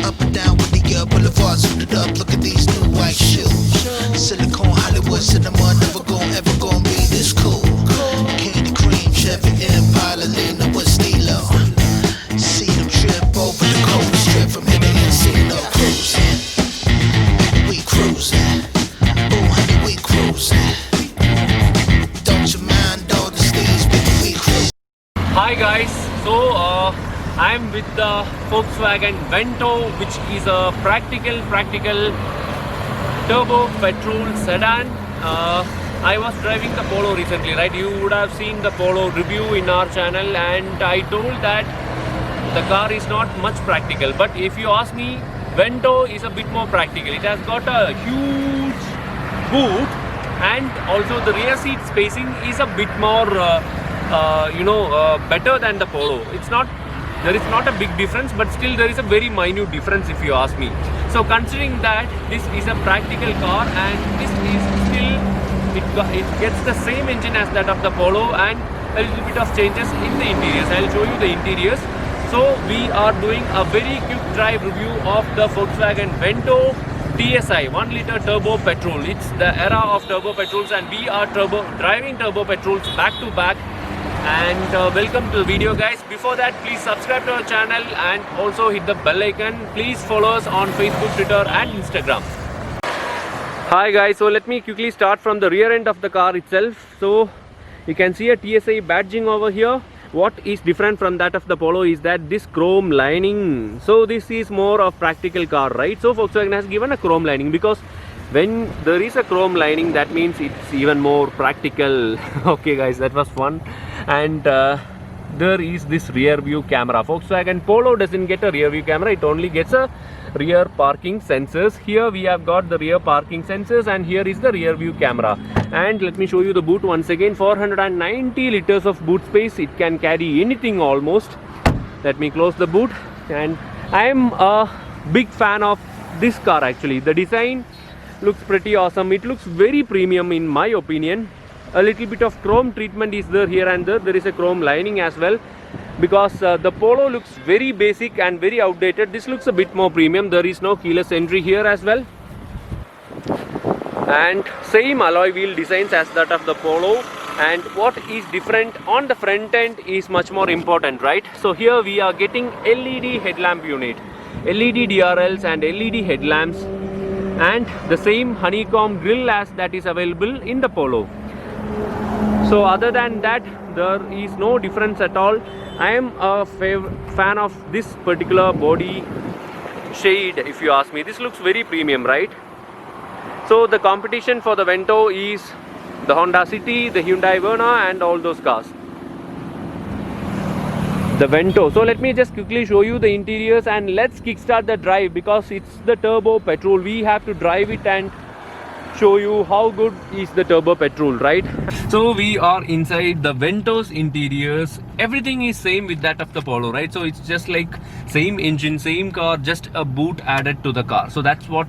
Up and down with the boulevards suited up. Look at these new white shoes. Silicone Hollywood cinema, never ever gon' be this cool. Candy cream, Chevy Impala, Lena with Stilo. See them trip over the cold strip from here to Encino. Cruising, we cruising. Oh honey, we cruising. Don't you mind all the steeds, baby, we cruising. Hi guys, so I'm with the Volkswagen Vento, which is a practical turbo petrol sedan. I was driving the Polo recently, right? You would have seen the Polo review in our channel, and I told that the car is not much practical. But if you ask me, Vento is a bit more practical. It has got a huge boot, and also the rear seat spacing is a bit more better than the Polo. There is not a big difference, but still there is a very minute difference if you ask me. So considering that this is a practical car, and this is still it gets the same engine as that of the Polo and a little bit of changes in the interiors. I'll show you the interiors. So we are doing a very quick drive review of the Volkswagen Vento TSI 1 liter turbo petrol. It's the era of turbo petrols, and we are driving turbo petrols back to back. And welcome to the video, guys. Before that, please subscribe to our channel and also hit the bell icon. Please follow us on Facebook, Twitter and Instagram. Hi guys, so let me quickly start from the rear end of the car itself. So you can see a TSI badging over here. What is different from that of the Polo is that this chrome lining. So this is more of practical car, right? So Volkswagen has given a chrome lining because when there is a chrome lining, that means it's even more practical. Okay guys, that was fun. And there is this rear view camera. Volkswagen Polo doesn't get a rear view camera, it only gets a rear parking sensors. Here we have got the rear parking sensors, and here is the rear view camera. And let me show you the boot once again. 490 liters of boot space. It can carry anything almost. Let me close the boot. And I am a big fan of this car actually. The design looks pretty awesome. It looks very premium in my opinion. A little bit of chrome treatment is there here and there. There is a chrome lining as well, because the Polo looks very basic and very outdated. This looks a bit more premium. There is no keyless entry here as well, and same alloy wheel designs as that of the Polo. And what is different on the front end is much more important, right? So here we are getting LED headlamp unit, LED DRLs and LED headlamps, and the same honeycomb grille as that is available in the Polo. So other than that, there is no difference at all. I am a fan of this particular body shade if you ask me. This looks very premium, right? So the competition for the Vento is the Honda City, the Hyundai Verna and all those cars. The Vento. So let me just quickly show you the interiors, and let's kickstart the drive because it's the turbo petrol. We have to drive it and show you how good is the turbo petrol, right? So we are inside the Vento's interiors. Everything is same with that of the Polo, right? So it's just like same engine, same car, just a boot added to the car. So that's what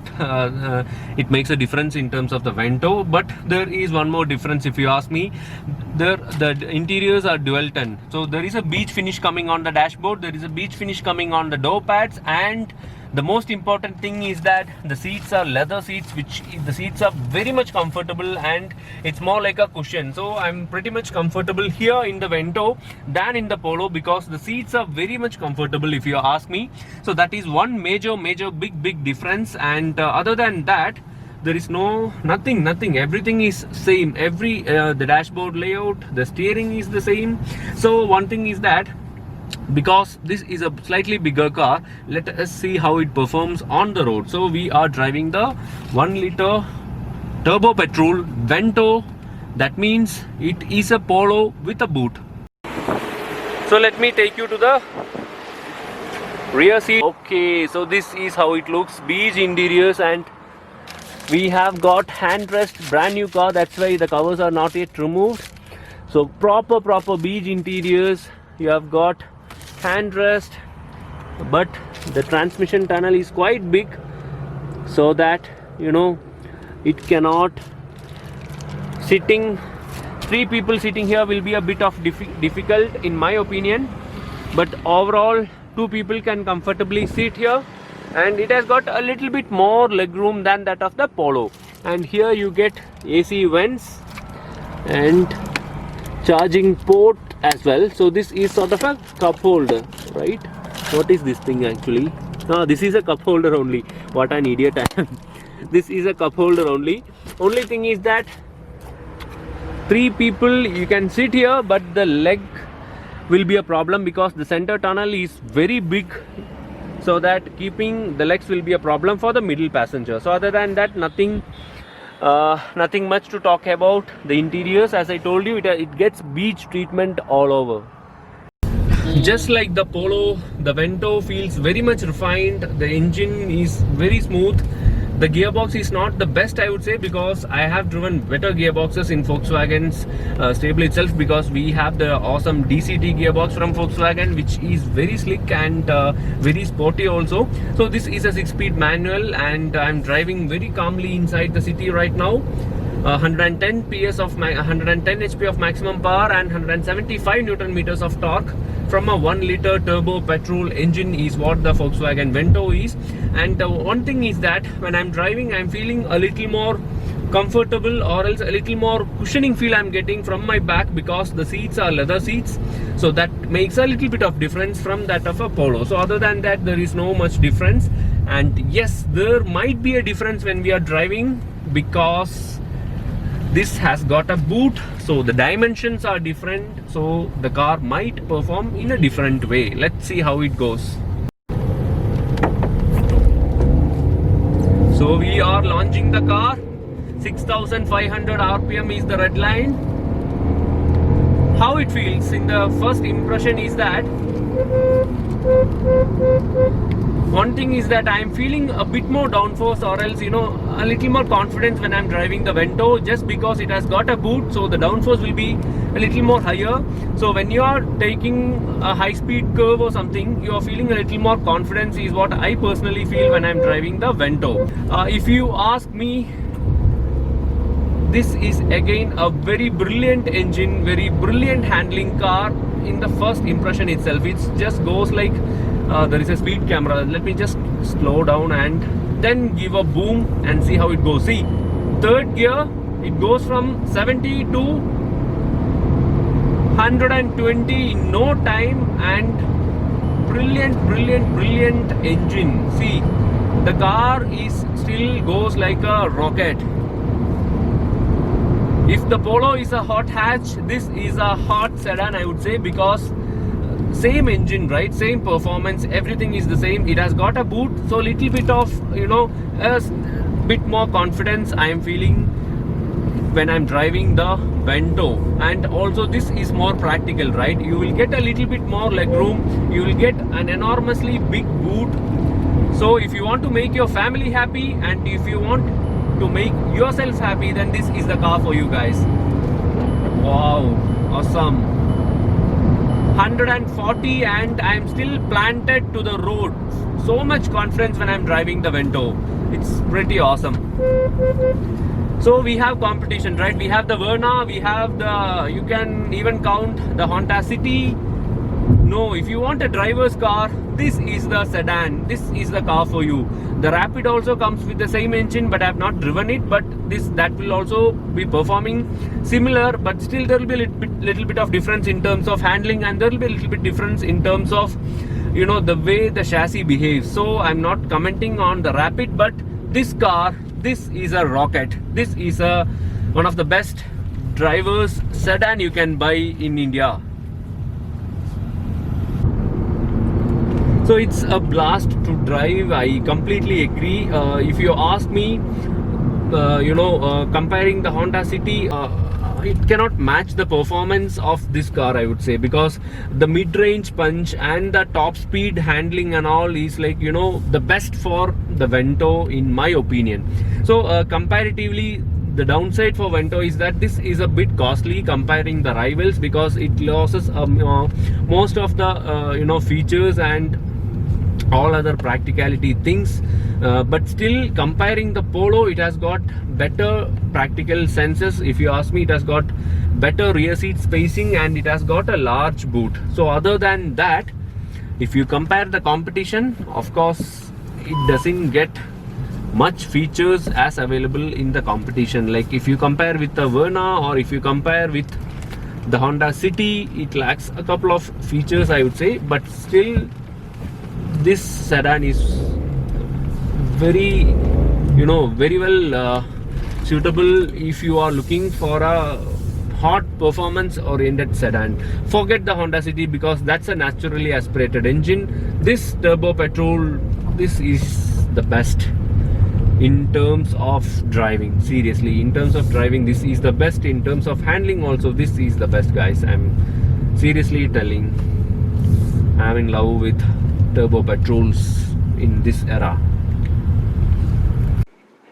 it makes a difference in terms of the Vento. But there is one more difference if you ask me. The interiors are dual tone. So there is a beige finish coming on the dashboard, there is a beige finish coming on the door pads, and the most important thing is that the seats are leather seats, which the seats are very much comfortable and it's more like a cushion. So I'm pretty much comfortable here in the Vento than in the Polo because the seats are very much comfortable if you ask me. So that is one major big difference. And other than that, there is nothing. Everything is same. The dashboard layout, the steering is the same. So one thing is that because this is a slightly bigger car, let us see how it performs on the road. So we are driving the 1 liter turbo petrol Vento. That means it is a Polo with a boot. So let me take you to the rear seat. Okay, so this is how it looks. Beige interiors, and we have got handrest, brand new car, that's why the covers are not yet removed. So proper beige interiors. You have got handrest, but the transmission tunnel is quite big, so that it cannot sitting 3 people sitting here will be a bit of difficult in my opinion, but overall 2 people can comfortably sit here. and it has got a little bit more legroom than that of the Polo. And here you get AC vents and charging port as well. So this is sort of a cup holder, right? What is this thing actually? This is a cup holder only. What an idiot I am. This is a cup holder only. Only thing is that 3 people you can sit here, but the leg will be a problem because the center tunnel is very big, so that keeping the legs will be a problem for the middle passenger. So other than that, nothing much to talk about. The interiors, as I told you, it gets beach treatment all over. Just like the Polo, the Vento feels very much refined. The engine is very smooth. The gearbox is not the best, I would say, because I have driven better gearboxes in Volkswagen's stable itself, because we have the awesome DCT gearbox from Volkswagen, which is very slick and very sporty also. So this is a 6-speed manual, and I'm driving very calmly inside the city right now. 110 HP of maximum power and 175 Newton meters of torque from a 1-liter turbo petrol engine is what the Volkswagen Vento is. And one thing is that when I'm driving, I'm feeling a little more comfortable, or else a little more cushioning feel I'm getting from my back, because the seats are leather seats. So that makes a little bit of difference from that of a Polo. So other than that, there is no much difference. And yes, there might be a difference when we are driving, because this has got a boot, so the dimensions are different, so the car might perform in a different way. Let's see how it goes. So we are launching the car. 6,500 RPM is the red line. How it feels in the first impression is that, one thing is that I am feeling a bit more downforce, or else a little more confidence when I am driving the Vento, just because it has got a boot, so the downforce will be a little more higher. So when you are taking a high speed curve or something, you are feeling a little more confidence, is what I personally feel when I am driving the Vento. If you ask me, this is again a very brilliant engine, very brilliant handling car in the first impression itself. It just goes like there is a speed camera. Let me just slow down and then give a boom and see how it goes. See, third gear, it goes from 70 to 120 in no time, and brilliant engine. See, the car is still goes like a rocket. If the Polo is a hot hatch, this is a hot sedan, I would say, because same engine, right? Same performance, everything is the same. It has got a boot, so little bit of a bit more confidence I am feeling when I'm driving the Vento. And also this is more practical, right? You will get a little bit more legroom, you will get an enormously big boot. So if you want to make your family happy, and if you want to make yourself happy, then this is the car for you guys. Wow, awesome. 140 and I'm still planted to the road. So much confidence when I'm driving the Vento. It's pretty awesome. So we have competition, right? We have the Verna, we have the, you can even count the Honda City. No, if you want a driver's car, this is the sedan. This is the car for you. The Rapid also comes with the same engine, but I have not driven it. But that will also be performing similar, but still there will be a little bit of difference in terms of handling, and there will be a little bit difference in terms of the way the chassis behaves. So I'm not commenting on the Rapid, but this car, this is a rocket. This is one of the best drivers sedan you can buy in India. So it's a blast to drive. I completely agree. If you ask me, comparing the Honda City, it cannot match the performance of this car, I would say, because the mid-range punch and the top speed handling and all is like the best for the Vento in my opinion. So comparatively, the downside for Vento is that this is a bit costly comparing the rivals, because it loses most of the features and all other practicality things, but still comparing the Polo, it has got better practical senses. If you ask me, it has got better rear seat spacing and it has got a large boot. So other than that, if you compare the competition, of course it doesn't get much features as available in the competition. Like if you compare with the Verna or if you compare with the Honda City, it lacks a couple of features, I would say, but still this sedan is very, very well suitable if you are looking for a hot performance oriented sedan. Forget the Honda City because that's a naturally aspirated engine. This turbo petrol, this is the best in terms of driving. Seriously, in terms of driving, this is the best. In terms of handling also, this is the best, guys. I'm seriously telling, I'm in love with turbo petrols in this era.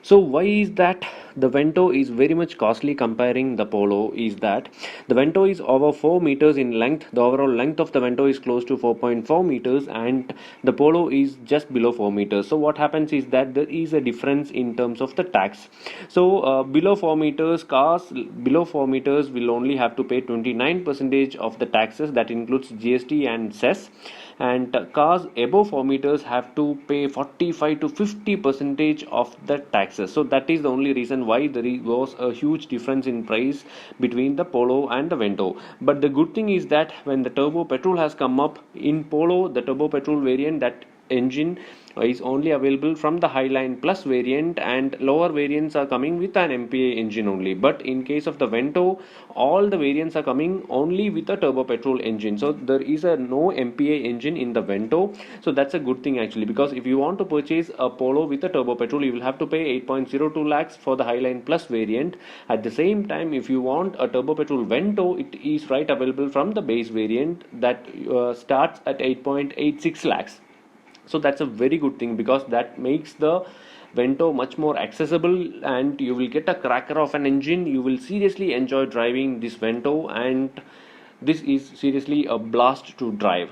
So why is that the Vento is very much costly comparing the Polo is that the Vento is over 4 meters in length. The overall length of the Vento is close to 4.4 meters and the Polo is just below 4 meters. So what happens is that there is a difference in terms of the tax. So below 4 meters, cars below 4 meters will only have to pay 29% of the taxes. That includes GST and cess. And cars above 4 meters have to pay 45 to 50% of the taxes. So that is the only reason why there was a huge difference in price between the Polo and the Vento. But the good thing is that when the turbo petrol has come up in Polo, the turbo petrol variant, that engine is only available from the Highline Plus variant, and lower variants are coming with an MPA engine only. But in case of the Vento, all the variants are coming only with a turbo petrol engine. So there is a no MPA engine in the Vento. So that's a good thing actually, because if you want to purchase a Polo with a turbo petrol, you will have to pay 8.02 lakhs for the Highline Plus variant. At the same time, if you want a turbo petrol Vento, it is right available from the base variant that starts at 8.86 lakhs. So that's a very good thing, because that makes the Vento much more accessible and you will get a cracker of an engine. You will seriously enjoy driving this Vento, and this is seriously a blast to drive.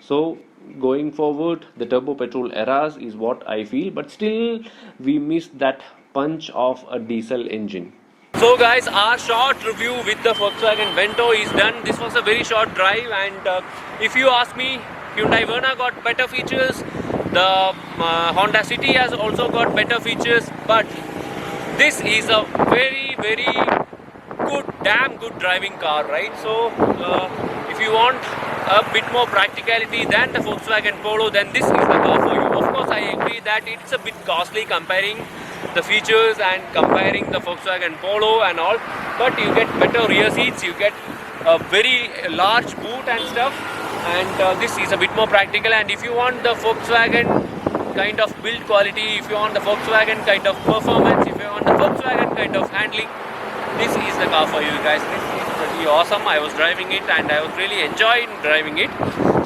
So going forward, the turbo petrol eras is what I feel, but still we miss that punch of a diesel engine. So guys, our short review with the Volkswagen Vento is done. This was a very short drive, and if you ask me, Hyundai Verna got better features, the Honda City has also got better features, but this is a very good, damn good driving car, right? So if you want a bit more practicality than the Volkswagen Polo, then this is the car for you. Of course, I agree that it's a bit costly comparing the features and comparing the Volkswagen Polo and all, but you get better rear seats, you get a very large boot and stuff, and this is a bit more practical. And if you want the Volkswagen kind of build quality, if you want the Volkswagen kind of performance, if you want the Volkswagen kind of handling, this is the car for you guys. This is pretty awesome. I was driving it and I was really enjoying driving it.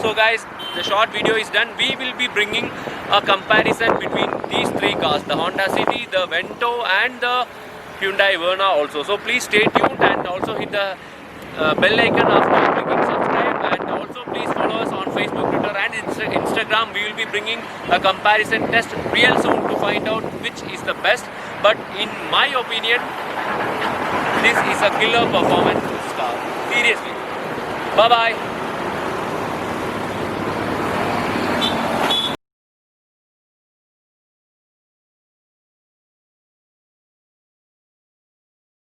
So guys, the short video is done. We will be bringing a comparison between these three cars, the Honda City, the Vento and the Hyundai Verna also. So please stay tuned and also hit the bell icon after clicking subscribe, and also please follow us on Facebook, Twitter and Instagram. We will be bringing a comparison test real soon to find out which is the best. But in my opinion, this is a killer performance car. Seriously. Bye bye.